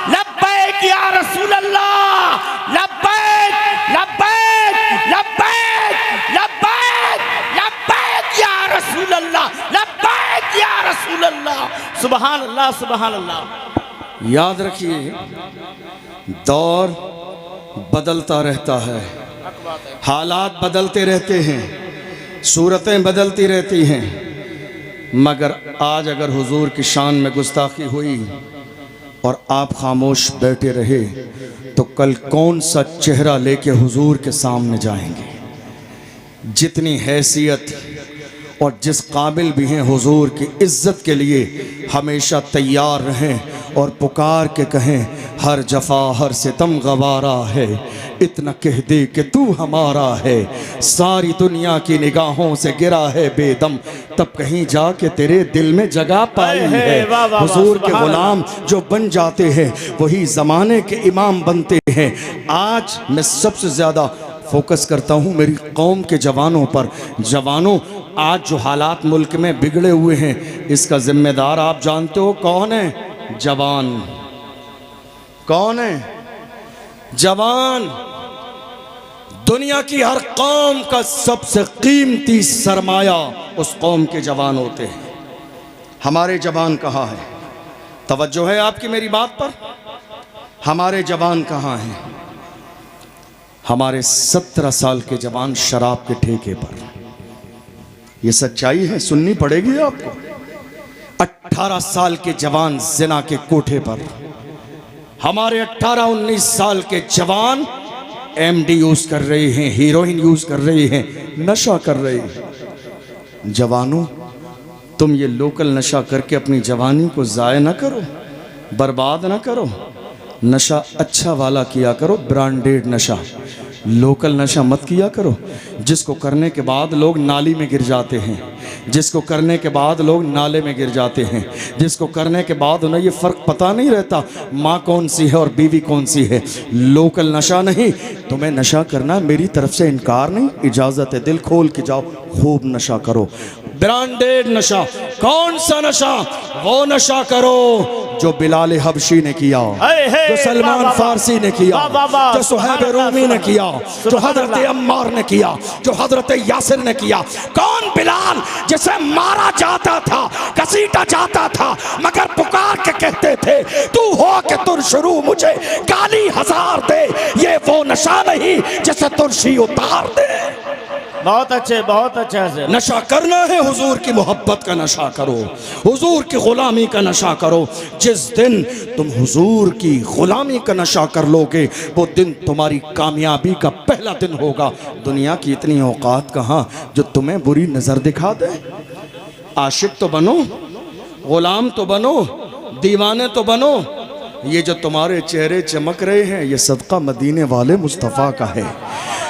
लब्बैक या रसूल अल्लाह, लब्बैक लब्बैक लब्बैक लब्बैक लब्बैक या रसूल अल्लाह, लब्बैक या रसूल अल्लाह। सुभान अल्लाह, सुभान अल्लाह। याद रखिए दौर बदलता रहता है, हालात बदलते रहते हैं, सूरतें बदलती रहती हैं, मगर आज अगर हुजूर की शान में गुस्ताखी हुई और आप खामोश बैठे रहे तो कल कौन सा चेहरा लेके हुजूर के सामने जाएंगे। जितनी हैसियत और जिस काबिल भी हैं हुजूर की इज्जत के लिए हमेशा तैयार रहें और पुकार के कहें हर जफा हर सितम गवारा है, इतना कह दे कि तू हमारा है, सारी दुनिया की निगाहों से गिरा है बेदम, तब कहीं जाके तेरे दिल में जगह पाई है। हुजूर के गुलाम जो बन जाते हैं वही ज़माने के इमाम बनते हैं। आज मैं सबसे ज़्यादा फोकस करता हूँ मेरी कौम के जवानों पर। जवानों, आज जो हालात मुल्क में बिगड़े हुए हैं इसका जिम्मेदार आप जानते हो कौन है? जवान। कौन है? जवान। दुनिया की हर कौम का सबसे कीमती सरमाया उस कौम के जवान होते हैं। हमारे जवान कहाँ हैं? तवज्जो है आपकी मेरी बात पर? हमारे जवान कहाँ हैं? हमारे 17 साल के जवान शराब के ठेके पर। ये सच्चाई है, सुननी पड़ेगी आपको। 18 साल के जवान जिना के कोठे पर। हमारे 18-19 साल के जवान एमडी यूज कर रहे हैं, हीरोइन यूज कर रहे हैं, नशा कर रहे हैं। जवानों, तुम ये लोकल नशा करके अपनी जवानी को ज़ाय ना करो, बर्बाद ना करो। नशा अच्छा वाला किया करो, ब्रांडेड नशा। लोकल नशा मत किया करो जिसको करने के बाद लोग नाली में गिर जाते हैं, जिसको करने के बाद लोग नाले में गिर जाते हैं, जिसको करने के बाद उन्हें ये फ़र्क पता नहीं रहता माँ कौन सी है और बीवी कौन सी है। लोकल नशा नहीं, तुम्हें नशा करना मेरी तरफ से इनकार नहीं, इजाज़त है, दिल खोल के जाओ, खूब नशा करो। ब्रांडेड नशा। कौन सा नशा? वो नशा करो जो बिलाल हबशी ने किया, जो सलमान फारसी ने किया, जो सुहैब रूमी ने किया, जो हजरत अम्मार ने किया, जो हजरत यासिर ने किया। कौन बिलाल जिसे मारा जाता था, घसीटा जाता था, मगर पुकार के कहते थे तू हो के तुर शुरू मुझे गाली हजार दे। ये वो नशा नहीं जिसे तुरशी उतार दे। बहुत अच्छे, बहुत अच्छा से। नशा करना है, हुजूर की मोहब्बत का नशा करो, हुजूर की गुलामी का नशा करो। जिस दिन तुम हुजूर की गुलामी का नशा कर लोगे वो दिन तुम्हारी कामयाबी का पहला दिन होगा। दुनिया की इतनी औकात कहाँ जो तुम्हें बुरी नज़र दिखा दे। आशिक तो बनो, गुलाम तो बनो, दीवाने तो बनो, ये जो तुम्हारे चेहरे चमक रहे हैं ये सदका मदीने वाले मुस्तफ़ा का है।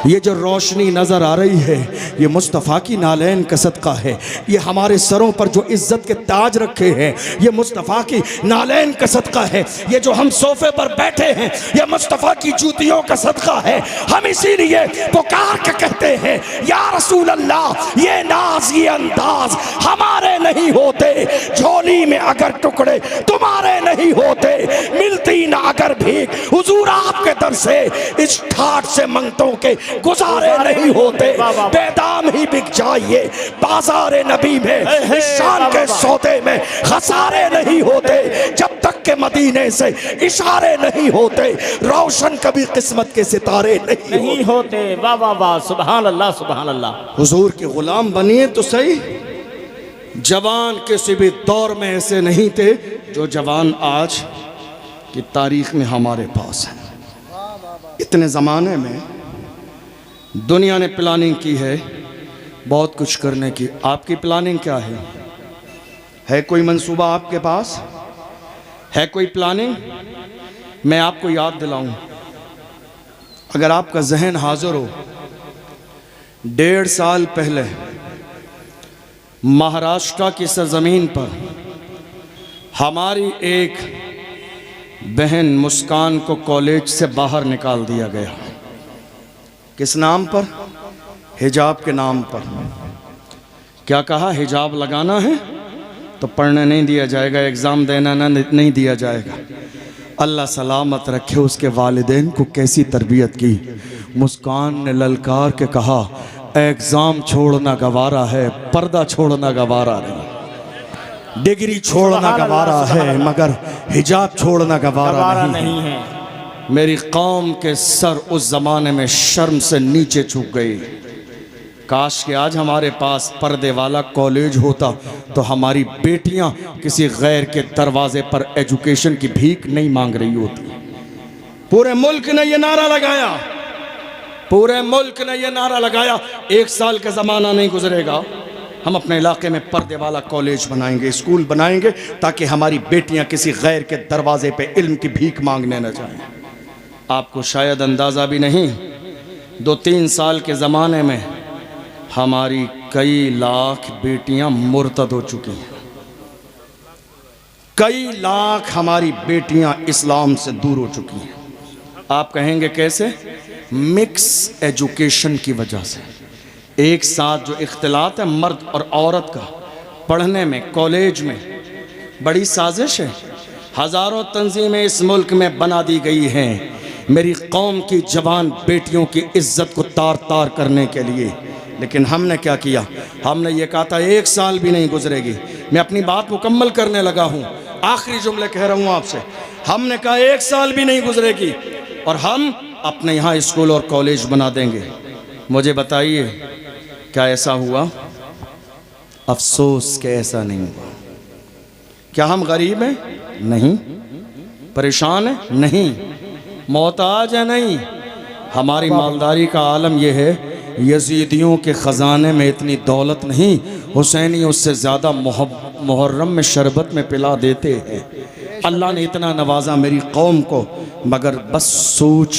ये जो रोशनी नज़र आ रही है ये मुस्तफ़ा की नालैन का सदका है। ये हमारे सरों पर जो इज़्ज़त के ताज रखे हैं ये मुस्तफ़ा की नालैन का सदका है। ये जो हम सोफे पर बैठे हैं ये मुस्तफ़ा की जूतियों का सदका है। हम इसीलिए पुकार के कहते हैं या रसूल अल्लाह ये नाज ये अंदाज हमारे नहीं होते, झोली में अगर टुकड़े तुम्हारे नहीं होते, मिलती ना अगर भीख हुजूर आपके दर से, इस ठाठ से मंगतों के गुजारे नहीं होते, बेदाम ही बिक जाइए बाजारे नबी में, शान के सौदे में खसारे नहीं होते, जब तक के मदीने से इशारे नहीं होते, रोशन कभी किस्मत के सितारे नहीं होते। वाह वाह वाह, सुभान अल्लाह सुभान अल्लाह। हुजूर के गुलाम बनिए तो सही। जवान किसी भी दौर में ऐसे नहीं थे जो जवान आज की तारीख में हमारे पास है। इतने ज़माने में दुनिया ने प्लानिंग की है बहुत कुछ करने की। आपकी प्लानिंग क्या है कोई मंसूबा आपके पास है? कोई प्लानिंग? मैं आपको याद दिलाऊं, अगर आपका जहन हाजिर हो, 1.5 साल पहले महाराष्ट्र की सरजमीन पर हमारी एक बहन मुस्कान को कॉलेज से बाहर निकाल दिया गया। किस नाम पर? हिजाब के नाम पर। क्या कहा? हिजाब लगाना है तो पढ़ने नहीं दिया जाएगा, एग्ज़ाम देना नहीं दिया जाएगा। अल्लाह सलामत रखे उसके वालिदैन को कैसी तरबियत की। मुस्कान ने ललकार के कहा एग्ज़ाम छोड़ना गवारा है, पर्दा छोड़ना गवारा नहीं, डिग्री छोड़ना गवारा है मगर हिजाब छोड़ना गवारा नहीं है। मेरी कौम के सर उस ज़माने में शर्म से नीचे झुक गई। काश कि आज हमारे पास पर्दे वाला कॉलेज होता तो हमारी बेटियां किसी गैर के दरवाजे पर एजुकेशन की भीख नहीं मांग रही होती। पूरे मुल्क ने यह नारा लगाया, पूरे मुल्क ने यह नारा लगाया, 1 साल का ज़माना नहीं गुजरेगा हम अपने इलाके में पर्दे वाला कॉलेज बनाएंगे, स्कूल बनाएंगे, ताकि हमारी बेटियां किसी गैर के दरवाजे पे इल्म की भीख मांगने न जाएं। आपको शायद अंदाज़ा भी नहीं, 2-3 साल के ज़माने में हमारी कई लाख बेटियां मुर्तद हो चुकी हैं। कई लाख हमारी बेटियां इस्लाम से दूर हो चुकी हैं। आप कहेंगे कैसे? मिक्स एजुकेशन की वजह से। एक साथ जो इख्तिलात है मर्द और औरत का पढ़ने में, कॉलेज में, बड़ी साजिश है। हज़ारों तंजीमें इस मुल्क में बना दी गई हैं मेरी कौम की जवान बेटियों की इज्जत को तार तार करने के लिए। लेकिन हमने क्या किया? हमने ये कहा था 1 साल भी नहीं गुजरेगी। मैं अपनी बात मुकम्मल करने लगा हूँ, आखिरी जुमले कह रहा हूँ आपसे। हमने कहा 1 साल भी नहीं गुजरेगी और हम अपने यहाँ स्कूल और कॉलेज बना देंगे। मुझे बताइए क्या ऐसा हुआ? अफसोस कि ऐसा नहीं हुआ। क्या हम गरीब हैं? नहीं। परेशान हैं? नहीं। मोहताज है? नहीं। हमारी मालदारी का आलम यह है, यजीदियों के ख़जाने में इतनी दौलत नहीं, हुसैनी उससे ज़्यादा मुहर्रम में शरबत में पिला देते हैं। अल्लाह ने इतना नवाजा मेरी कौम को, मगर बस सोच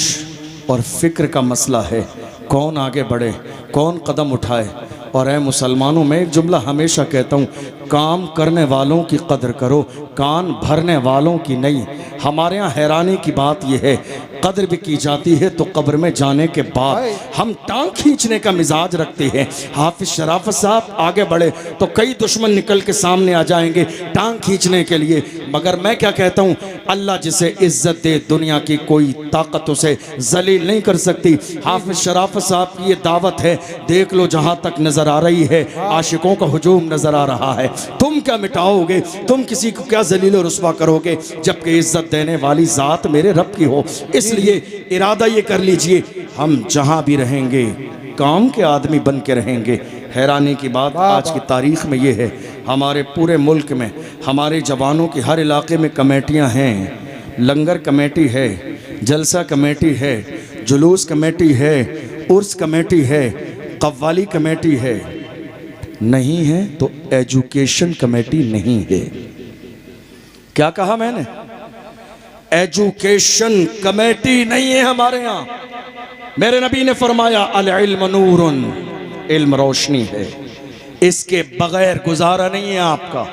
और फ़िक्र का मसला है, कौन आगे बढ़े, कौन कदम उठाए। और ऐ मुसलमानों, मैं एक जुमला हमेशा कहता हूँ, काम करने वालों की कदर करो, कान भरने वालों की नहीं। हमारे यहाँ हैरानी की बात यह है, कदर भी की जाती है तो कब्र में जाने के बाद। हम टांग खींचने का मिजाज रखते हैं। हाफिज शराफत साहब आगे बढ़े तो कई दुश्मन निकल के सामने आ जाएंगे टांग खींचने के लिए। मगर मैं क्या कहता हूँ, अल्लाह जिसे इज्जत दे दुनिया की कोई ताकत उसे जलील नहीं कर सकती। हाफिज शराफत साहब की ये दावत है, देख लो जहाँ तक नज़र आ रही है आशिकों का हुजूम नज़र आ रहा है। तुम क्या मिटाओगे, तुम किसी को क्या जलील और रुस्वा करोगे, जबकि इज्जत देने वाली ज़ात मेरे रब की हो। इसलिए इरादा ये कर लीजिए, हम जहाँ भी रहेंगे काम के आदमी बन के रहेंगे। हैरानी की बात आज की तारीख़ में ये है, हमारे पूरे मुल्क में हमारे जवानों की हर इलाके में कमेटियाँ हैं। लंगर कमेटी है, जलसा कमेटी है, जुलूस कमेटी है, उर्स कमेटी है, कव्वाली कमेटी है। नहीं है तो एजुकेशन कमेटी नहीं है। क्या कहा मैंने? एजुकेशन कमेटी नहीं है हमारे यहाँ। मेरे नबी ने फरमाया अल इल्म नूरुन, इल्म रोशनी है, इसके बगैर गुजारा नहीं है आपका।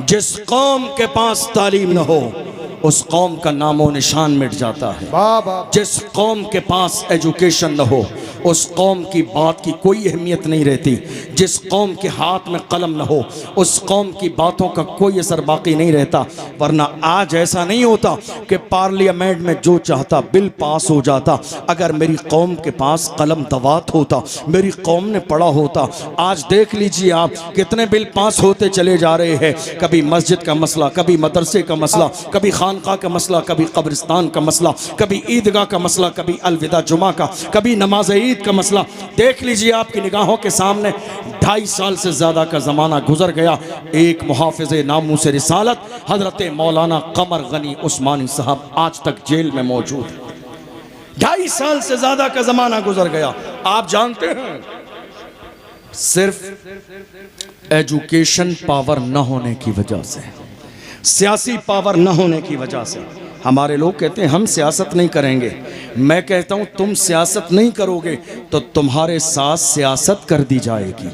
जिस कौम के पास तालीम न हो उस कौम का नामो निशान मिट जाता है। जिस कौम के पास एजुकेशन न हो उस कौम की बात की कोई अहमियत नहीं रहती। जिस कौम के हाथ में कलम न हो उस कौम की बातों का कोई असर बाकी नहीं रहता। वरना आज ऐसा नहीं होता कि पार्लियामेंट में जो चाहता बिल पास हो जाता। अगर मेरी कौम के पास कलम दवात होता, मेरी कौम ने पढ़ा होता। आज देख लीजिए आप कितने बिल पास होते चले जा रहे हैं। कभी मस्जिद का मसला, कभी मदरसे का मसला, कभी खानका का मसला, कभी कब्रिस्तान का मसला, कभी ईदगाह का मसला, कभी अलविदा जुमा का, कभी नमाज ईद का मसला। देख लीजिए आपकी निगाहों के सामने 2.5 साल से ज़्यादा का ज़माना गुजर गया। एक मुहाफ़िज़े नामूस रिसालत हज़रत मौलाना कमर गनी उस्मानी साहब आज तक जेल में मौजूद है। 2.5 साल से ज़्यादा का ज़माना गुजर गया। आप जानते हैं सिर्फ एजुकेशन पावर न होने की वजह से, सियासी पावर न होने की वजह से हमारे लोग कहते हैं हम सियासत नहीं करेंगे। मैं कहता हूं तुम सियासत नहीं करोगे तो तुम्हारे साथ सियासत कर दी जाएगी।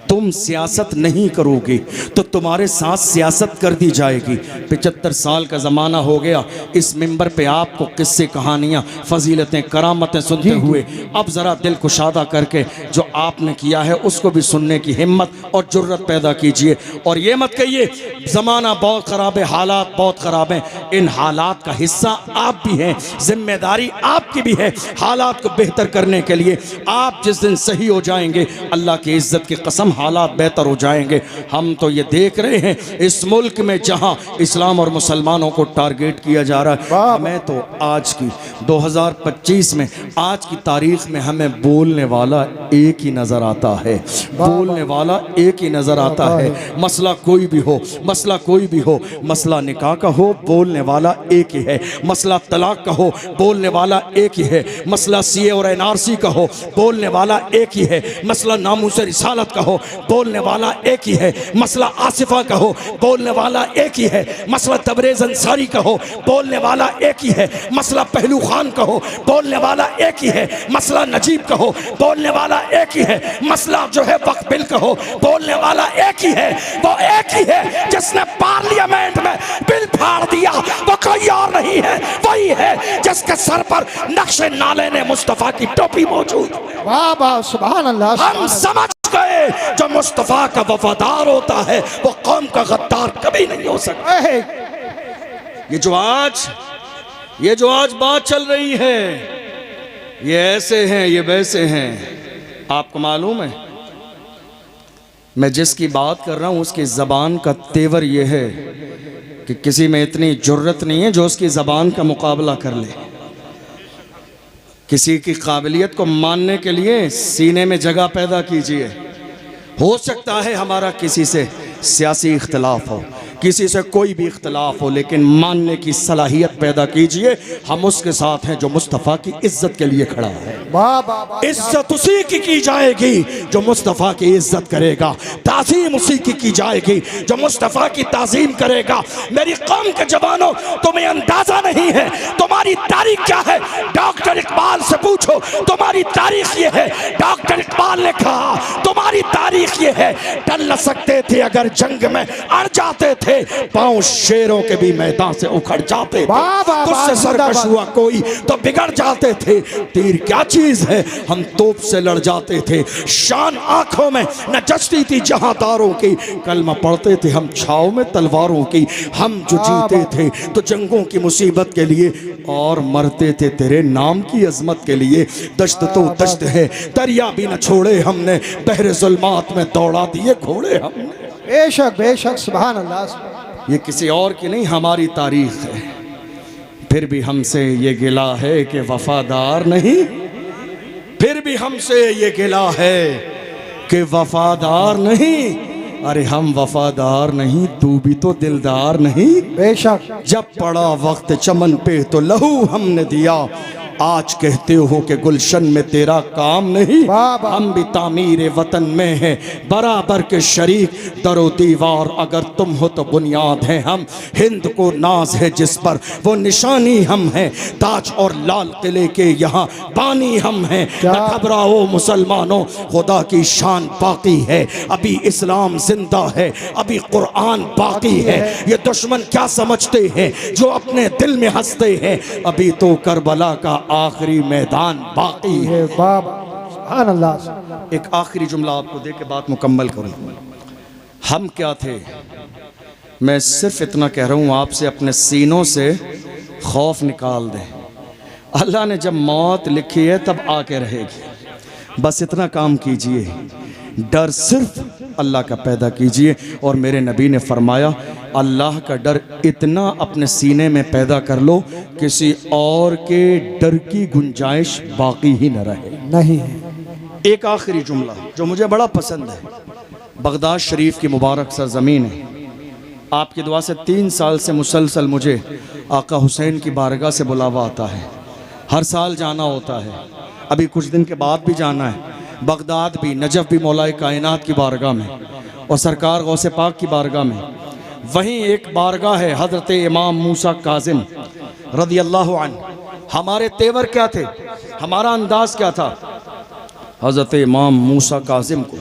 तुम सियासत नहीं करोगे तो तुम्हारे साथ सियासत कर दी जाएगी। 75 साल का ज़माना हो गया, इस मिंबर पे आपको किस्से कहानियाँ, फजीलतें, करामतें सुनते हुए अब ज़रा दिल कुशादा करके जो आपने किया है उसको भी सुनने की हिम्मत और जुर्रत पैदा कीजिए। और ये मत कहिए ज़माना बहुत ख़राब है, हालात बहुत ख़राब हैं। इन हालात का हिस्सा आप भी हैं, जिम्मेदारी आपकी भी है। हालात को बेहतर करने के लिए आप जिस दिन सही हो जाएंगे अल्लाह की इज़्ज़त की कसम हालात बेहतर हो जाएंगे। हम तो ये देख रहे हैं इस मुल्क में जहां इस्लाम और मुसलमानों को टारगेट किया जा रहा है, हमें तो आज की 2025 में आज की तारीख में हमें बोलने वाला एक ही नज़र आता है। बोलने वाला एक ही नज़र आता है। मसला कोई भी हो, मसला कोई भी हो, मसला निकाह का हो, बोलने वाला एक ही है। मसला तलाक का हो, बोलने वाला एक ही है। मसला सीए और एनआरसी का हो, बोलने वाला एक ही है। मसला नामूस रिसालत का हो, बोलने वाला एक ही है। मसला आसिफा का हो, बोलने वाला एक ही है। मसला तबरेज़ अंसारी का हो, बोलने वाला एक ही है। मसला पहलू खान का हो, बोलने वाला एक ही है। मसला नजीब का हो, बोलने वाला एक ही है। मसला जो है वक्फ बिल का हो, बोलने वाला एक ही है। वो एक ही है जिसने पार्लियामेंट में बिल फाड़ दिया, वो कोई और नहीं है, वही है जिसके सर पर नक्शे नाले ने मुस्तफा की टोपी मौजूद। वाह वाह सुभान अल्लाह। हम समझ गए जो मुस्तफा का वफादार होता है वो कौम का गद्दार कभी नहीं हो सकता। ये जो आज बात चल रही है, ये ऐसे हैं, ये वैसे हैं। आपको मालूम है मैं जिसकी बात कर रहा हूं उसकी ज़बान का तेवर ये है कि किसी में इतनी जुर्रत नहीं है जो उसकी ज़बान का मुकाबला कर ले। किसी की काबिलियत को मानने के लिए सीने में जगह पैदा कीजिए। हो सकता है हमारा किसी से सियासी इख्तलाफ हो, किसी से कोई भी इख्तलाफ हो, लेकिन मानने की सलाहियत पैदा कीजिए। हम उसके साथ हैं जो मुस्तफ़ा की इज्जत के लिए खड़ा है। इज्जत उसी की जाएगी जो मुस्तफ़ा की इज्जत करेगा। ताज़ीम उसी की जाएगी जो मुस्तफ़ा की ताज़ीम करेगा। मेरी कौम के जवानों, तुम्हें अंदाज़ा नहीं है तुम्हारी तारीख क्या है। डॉक्टर इकबाल से पूछो तुम्हारी तारीख ये है। डॉक्टर इकबाल ने कहा तुम्हारी तारीख ये है, टल न सकते थे अगर जंग में अड़ जाते थे, पांव शेरों के भी मैदान से उखड़ जाते थे, तुझसे सरकश हुआ कोई तो बिगड़ जाते थे। तीर क्या चीज है, हम तोप से लड़ जाते थे। शान आंखों में न जचती थी जहांदारों की, कलमा पढ़ते थे हम छाव में तलवारों की। हम जो जीते थे तो जंगों की मुसीबत के लिए और मरते थे तेरे नाम की अजमत के लिए। दश्त तो दश्त है, दरिया भी न छोड़े हमने, बहरे ज़ुल्मात में दौड़ा दिए घोड़े हमने। बेशक बेशक सुभान अल्लाह। ये किसी और की नहीं, हमारी तारीख है। फिर भी हमसे ये गिला है कि वफादार नहीं, फिर भी हमसे ये गिला है कि वफादार नहीं। अरे हम वफादार नहीं, तू भी तो दिलदार नहीं। बेशक जब पड़ा वक्त चमन पे तो लहू हमने दिया, आज कहते हो कि गुलशन में तेरा काम नहीं, वाह, वाह। हम भी तामीर वतन में हैं बराबर के शरीक, दरो दीवार अगर तुम हो तो बुनियाद है हम, हिंद को नाज है जिस पर वो निशानी हम हैं, ताज और लाल किले के यहाँ बानी हम हैं। क्या? न घबराओ मुसलमानों, खुदा की शान बाकी है, अभी इस्लाम जिंदा है, अभी कुरान बाकी है। ये दुश्मन क्या समझते हैं जो अपने दिल में हंसते हैं, अभी तो करबला का आखिरी मैदान बाकी है। ये बाबा सुभान अल्लाह। एक आखिरी जुमला आपको दे के बात मुकम्मल करूं। हम क्या थे, मैं सिर्फ इतना कह रहा हूं आपसे, अपने सीनों से खौफ निकाल दें। अल्लाह ने जब मौत लिखी है तब आके रहेगी, बस इतना काम कीजिए, डर सिर्फ अल्लाह का पैदा कीजिए। और मेरे नबी ने फरमाया अल्लाह का डर इतना अपने सीने में पैदा कर लो किसी और के डर की गुंजाइश बाकी ही न रहे। नहीं एक आखिरी जुमला जो मुझे बड़ा पसंद है, बगदाद शरीफ की मुबारक सरजमीन है, आपकी दुआ से 3 साल से मुसलसल मुझे आका हुसैन की बारगाह से बुलावा आता है, हर साल जाना होता है, अभी कुछ दिन के बाद भी जाना है, बगदाद भी, नजफ भी मौलाए कायनात की बारगाह में और सरकार गौसे पाक की बारगाह में। वहीं एक बारगाह है हज़रत इमाम मूसा काज़िम रज़ी अल्लाह अन्हु। हमारे तेवर क्या थे, हमारा अंदाज़ क्या था, हज़रत इमाम मूसा काज़िम को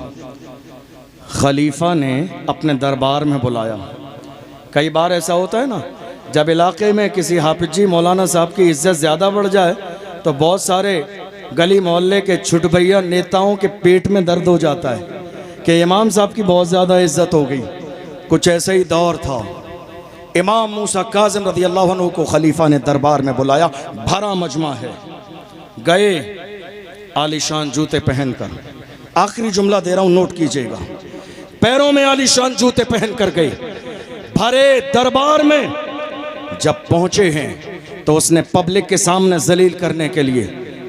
खलीफा ने अपने दरबार में बुलाया। कई बार ऐसा होता है ना, जब इलाके में किसी हाफिज जी मौलाना साहब की इज्जत ज़्यादा बढ़ जाए तो बहुत सारे गली मोहल्ले के छुटभैया नेताओं के पेट में दर्द हो जाता है कि इमाम साहब की बहुत ज़्यादा इज्जत हो गई। कुछ ऐसा ही दौर था। इमाम मूसा काज़िम रज़ी अल्लाह अन्हु को खलीफा ने दरबार में बुलाया, भरा मजमा है, गए आलीशान जूते पहनकर, आखिरी जुमला दे रहा हूँ नोट कीजिएगा, पैरों में आलीशान जूते पहन कर गए भरे दरबार में। जब पहुंचे हैं तो उसने पब्लिक के सामने जलील करने के लिए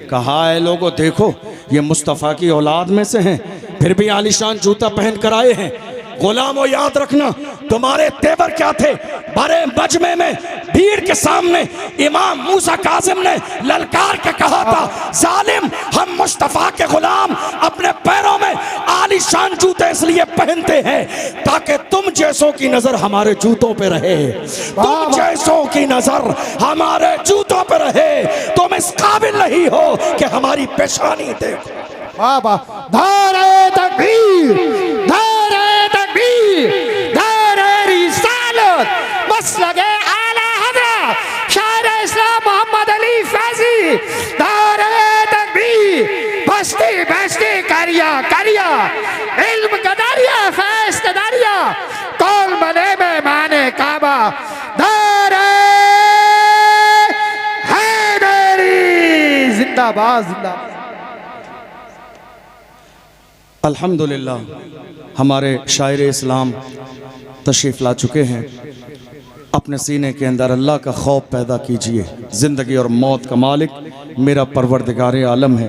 कहा है लोगों देखो ये मुस्तफ़ा की औलाद में से हैं, फिर भी आलीशान जूता पहन कर आए हैं। गुलामों याद रखना तुम्हारे तेवर क्या थे। बड़े मजमे में भीड़ के सामने इमाम मूसा काज़िम ने ललकार के कहा था जालिम, हम मुस्तफ़ा के गुलाम अपने पैरों में आलीशान जूते इसलिए पहनते हैं ताकि तुम जैसों की नजर हमारे जूतों पे रहे, तुम जैसों की नजर हमारे जूतों पे रहे। तुम इस काबिल नहीं हो कि हमारी पेशानी देखो। बाबा नारे तकबीर, नारे तकबीर, नारे रिसालत, मसलके आला हज़रत शायर इस्लाम मोहम्मद अली फैज़ी। नारे तकबीर, बस्ती बस्ती करिया करिया, इल्म का दरिया फैज़ का दरिया, कौल बने में माने काबा। नारे हैदरी जिंदाबाद जिंदाबाद। अल्हम्दुलिल्लाह हमारे शायर इस्लाम तशरीफ़ ला चुके हैं। अपने सीने के अंदर अल्लाह का खौफ पैदा कीजिए। ज़िंदगी और मौत का मालिक मेरा परवरदिगार आलम है।